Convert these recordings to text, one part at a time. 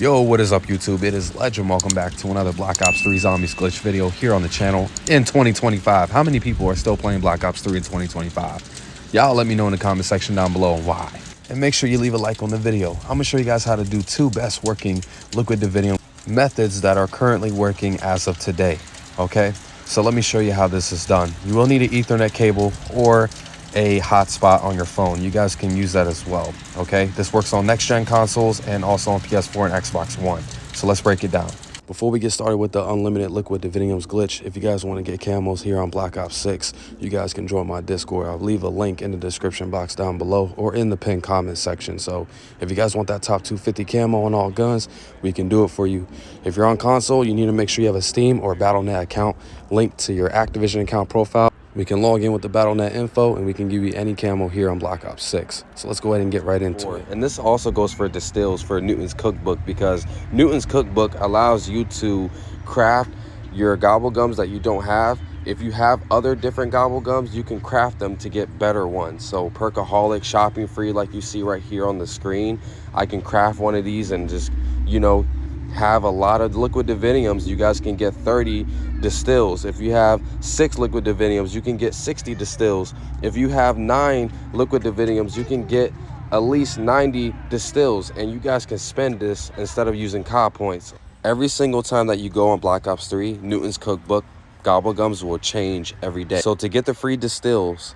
Yo, what is up YouTube? It is Legend. Welcome back to another Black Ops 3 Zombies glitch video here on the channel in 2025. How many people are still playing Black Ops 3 in 2025? Y'all let me know in the comment section down below why. And make sure you leave a like on the video. I'm gonna show you guys how to do two best working liquid divinium methods that are currently working as of today. Okay, so let me show you how this is done. You will need an Ethernet cable or a hotspot on your phone. You guys can use that as well. Okay, this works on next gen consoles and also on PS4 and Xbox One. So let's break it down. Before we get started with the unlimited liquid diviniums glitch, if you guys want to get camos here on Black Ops 6, you guys can join my Discord. I'll leave a link in the description box down below or in the pinned comment section. So if you guys want that top 250 camo on all guns, we can do it for you. If you're on console, you need to make sure you have a Steam or Battle.net account linked to your Activision account profile. We can log in with the Battle.net info and we can give you any camo here on Black Ops 6. So let's go ahead and get right into it. And this also goes for distills for Newton's Cookbook, because Newton's Cookbook allows you to craft your gobble gums that you don't have. If you have other different gobble gums, you can craft them to get better ones. So Perkaholic, Shopping Free, like you see right here on the screen, I can craft one of these and just, you know, have a lot of liquid diviniums. You guys can get 30 distills. If you have 6 liquid diviniums, you can get 60 distills. If you have 9 liquid diviniums, you can get at least 90 distills, and you guys can spend this instead of using COD points. Every single time that you go on Black Ops 3, Newton's Cookbook gobble gums will change every day. So to get the free distills,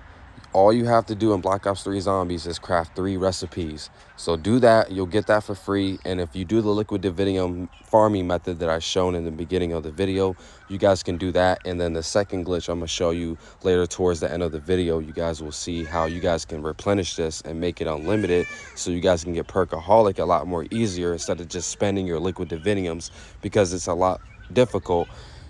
all you have to do in Black Ops 3 Zombies is craft 3 recipes. So do that, you'll get that for free. And if you do the liquid divinium farming method that I shown in the beginning of the video, you guys can do that. And then the second glitch I'm gonna show you later towards the end of the video, you guys will see how you guys can replenish this and make it unlimited, so you guys can get Perkaholic a lot more easier instead of just spending your liquid diviniums, because it's a lot difficult.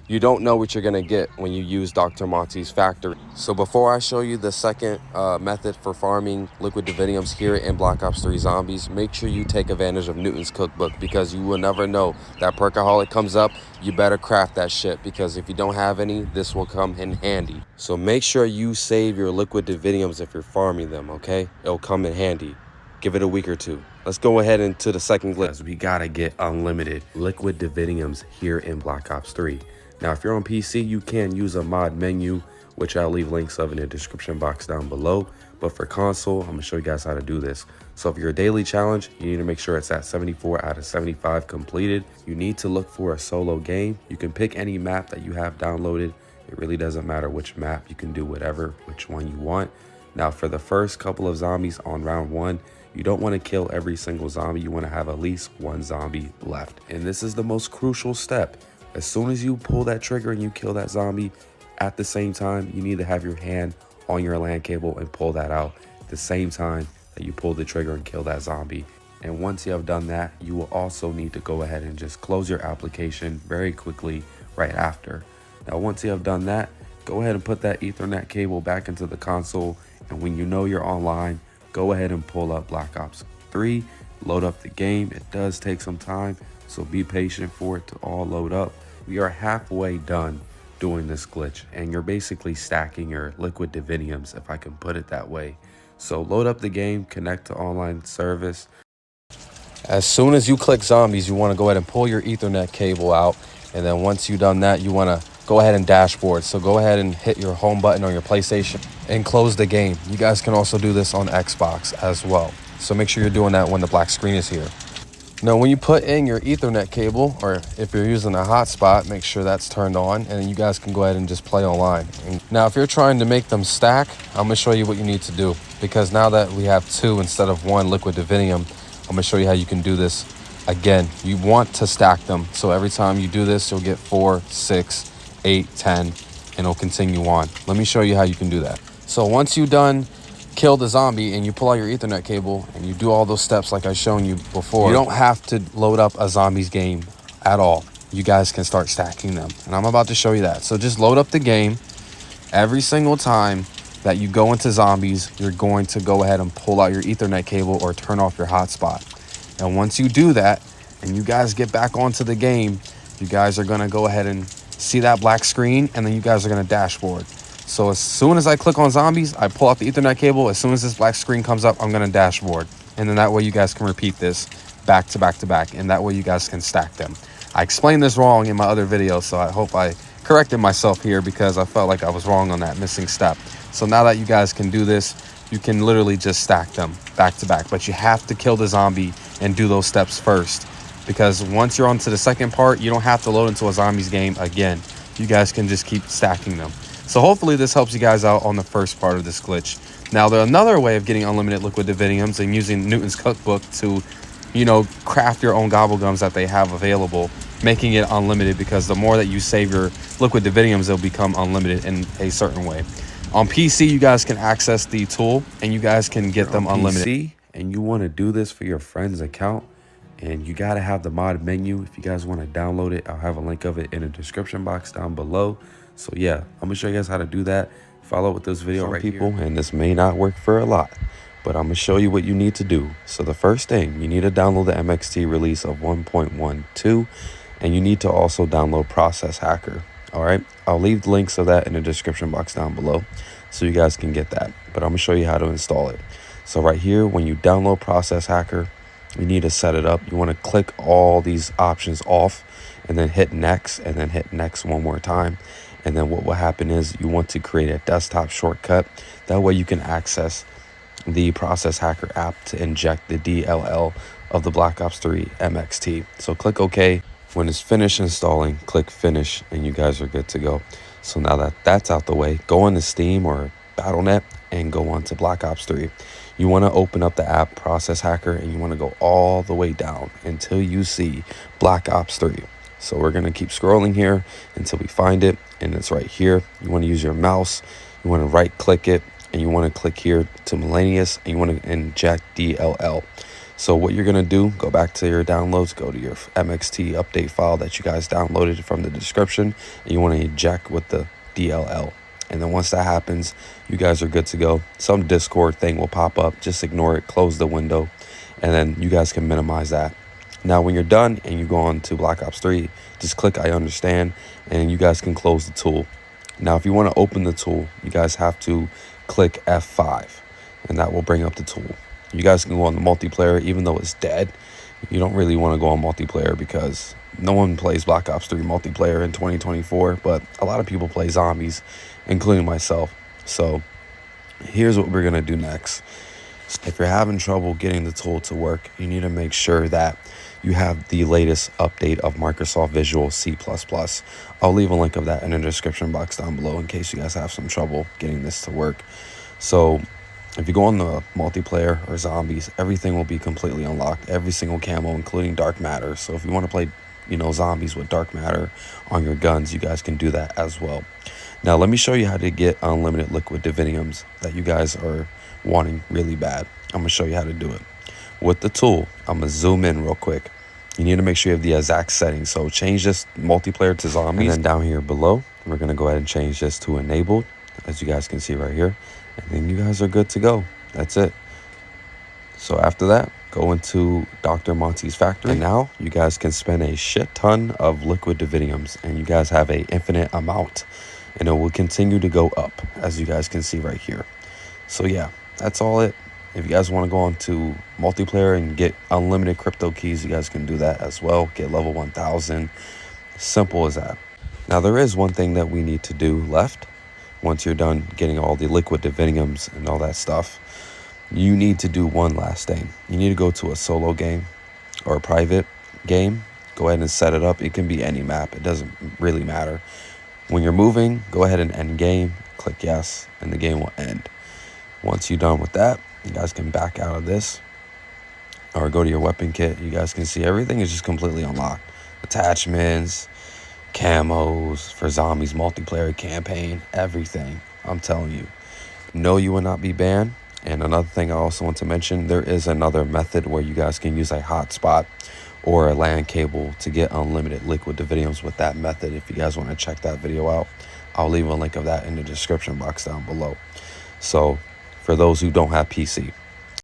You don't know what you're gonna get when you use Dr. Monty's factory. So before I show you the second method for farming liquid diviniums here in Black Ops 3 Zombies, make sure you take advantage of Newton's Cookbook, because you will never know. That Perkaholic comes up, you better craft that shit, because if you don't have any, this will come in handy. So make sure you save your liquid diviniums if you're farming them, okay? It'll come in handy. Give it a week or two. Let's go ahead into the second glitch. We gotta get unlimited liquid diviniums here in Black Ops 3. Now, if you're on PC, you can use a mod menu, which I'll leave links of in the description box down below. But for console, I'm gonna show you guys how to do this. So if you're a daily challenge, you need to make sure it's at 74 out of 75 completed. You need to look for a solo game. You can pick any map that you have downloaded. It really doesn't matter which map. You can do whatever, which one you want. Now, for the first couple of zombies on round 1, you don't want to kill every single zombie. You want to have at least 1 zombie left. And this is the most crucial step. As soon as you pull that trigger and you kill that zombie, at the same time, you need to have your hand on your LAN cable and pull that out at the same time that you pull the trigger and kill that zombie. And once you have done that, you will also need to go ahead and just close your application very quickly right after. Now, once you have done that, go ahead and put that Ethernet cable back into the console. And when you know you're online, go ahead and pull up Black Ops 3, load up the game. It does take some time, so be patient for it to all load up. We are halfway done doing this glitch, and you're basically stacking your liquid diviniums, if I can put it that way. So load up the game, connect to online service. As soon as you click zombies, you want to go ahead and pull your Ethernet cable out. And then once you've done that, you want to go ahead and dashboard. So go ahead and hit your home button on your PlayStation and close the game. You guys can also do this on Xbox as well. So make sure you're doing that when the black screen is here. Now, when you put in your Ethernet cable, or if you're using a hotspot, make sure that's turned on, and then you guys can go ahead and just play online. And now, if you're trying to make them stack, I'm gonna show you what you need to do, because now that we have 2 instead of 1 liquid divinium, I'm gonna show you how you can do this again. You want to stack them, so every time you do this, you'll get 4, 6, 8, 10, and it'll continue on. Let me show you how you can do that. So once you're done, kill the zombie, and you pull out your Ethernet cable and you do all those steps like I've shown you before, you don't have to load up a zombies game at all. You guys can start stacking them, and I'm about to show you that. So just load up the game. Every single time that you go into zombies, you're going to go ahead and pull out your Ethernet cable or turn off your hotspot. And once you do that and you guys get back onto the game, you guys are going to go ahead and see that black screen, and then you guys are going to dashboard. So as soon as I click on zombies, I pull out the Ethernet cable. As soon as this black screen comes up, I'm going to dashboard. And then that way you guys can repeat this back to back to back, and that way you guys can stack them. I explained this wrong in my other video, so I hope I corrected myself here because I felt like I was wrong on that missing step. So now that you guys can do this, you can literally just stack them back to back, but you have to kill the zombie and do those steps first, because once you're on to the second part, you don't have to load into a zombies game again. You guys can just keep stacking them. So hopefully this helps you guys out on the first part of this glitch. Now, there's another way of getting unlimited liquid diviniums and using Newton's cookbook to, you know, craft your own gobblegums that they have available, making it unlimited, because the more that you save your liquid diviniums, they'll become unlimited in a certain way. On PC, you guys can access the tool and you guys can get them unlimited. PC, and you want to do this for your friend's account, and you got to have the mod menu. If you guys want to download it, I'll have a link of it in the description box down below. So yeah, I'm gonna show you guys how to do that. Follow with this video right people here. And this may not work for a lot, but I'm gonna show you what you need to do. So the first thing, you need to download the MXT release of 1.12, and you need to also download Process Hacker. All right, I'll leave the links of that in the description box down below so you guys can get that, but I'm gonna show you how to install it. So right here, when you download Process Hacker, you need to set it up. You want to click all these options off and then hit next, and then hit next one more time. And then what will happen is you want to create a desktop shortcut. That way you can access the Process Hacker app to inject the DLL of the Black Ops 3 MXT. So click OK. When it's finished installing, click finish, and you guys are good to go. So now that that's out the way, go into Steam or Battle.net and go on to Black Ops 3. You want to open up the app Process Hacker, and you want to go all the way down until you see Black Ops 3. So we're going to keep scrolling here until we find it, and it's right here. You want to use your mouse, you want to right click it, and you want to click here to miscellaneous, and you want to inject DLL. So what you're going to do, go back to your downloads, go to your MXT update file that you guys downloaded from the description, and you want to inject with the DLL. And then once that happens, you guys are good to go. Some Discord thing will pop up, just ignore it, close the window, and then you guys can minimize that. Now, when you're done and you go on to Black Ops 3, just click I understand, and you guys can close the tool. Now, if you want to open the tool, you guys have to click F5, and that will bring up the tool. You guys can go on the multiplayer, even though it's dead. You don't really want to go on multiplayer because no one plays Black Ops 3 multiplayer in 2024, but a lot of people play zombies, including myself. So here's what we're going to do next. If you're having trouble getting the tool to work, you need to make sure that you have the latest update of Microsoft Visual C++. I'll leave a link of that in the description box down below in case you guys have some trouble getting this to work. So if you go on the multiplayer or zombies, everything will be completely unlocked. Every single camo, including dark matter. So if you want to play, you know, zombies with dark matter on your guns, you guys can do that as well. Now let me show you how to get unlimited liquid diviniums that you guys are wanting really bad. I'm gonna show you how to do it with the tool. I'm gonna zoom in real quick. You need to make sure you have the exact settings. So change this multiplayer to zombies, and then down here below, we're gonna go ahead and change this to enabled, as you guys can see right here, and then you guys are good to go. That's it. So after that, go into Dr. Monty's factory. And now you guys can spend a shit ton of liquid diviniums, and you guys have a infinite amount, and it will continue to go up, as you guys can see right here. So yeah, that's all it. If you guys want to go on to multiplayer and get unlimited crypto keys, you guys can do that as well. Get level 1000. Simple as that. Now there is one thing that we need to do left. Once you're done getting all the liquid diviniums and all that stuff, you need to do one last thing. You need to go to a solo game or a private game. Go ahead and set it up. It can be any map. It doesn't really matter. When you're moving, go ahead and end game. Click yes, and the game will end. Once you're done with that, you guys can back out of this or go to your weapon kit. You guys can see everything is just completely unlocked. Attachments, camos for zombies, multiplayer campaign, everything. I'm telling you, no, you will not be banned. And another thing I also want to mention, there is another method where you guys can use a hotspot or a Lan Cable to get unlimited liquid diviniums with that method. If you guys want to check that video out, I'll leave a link of that in the description box down below. So for those who don't have PC.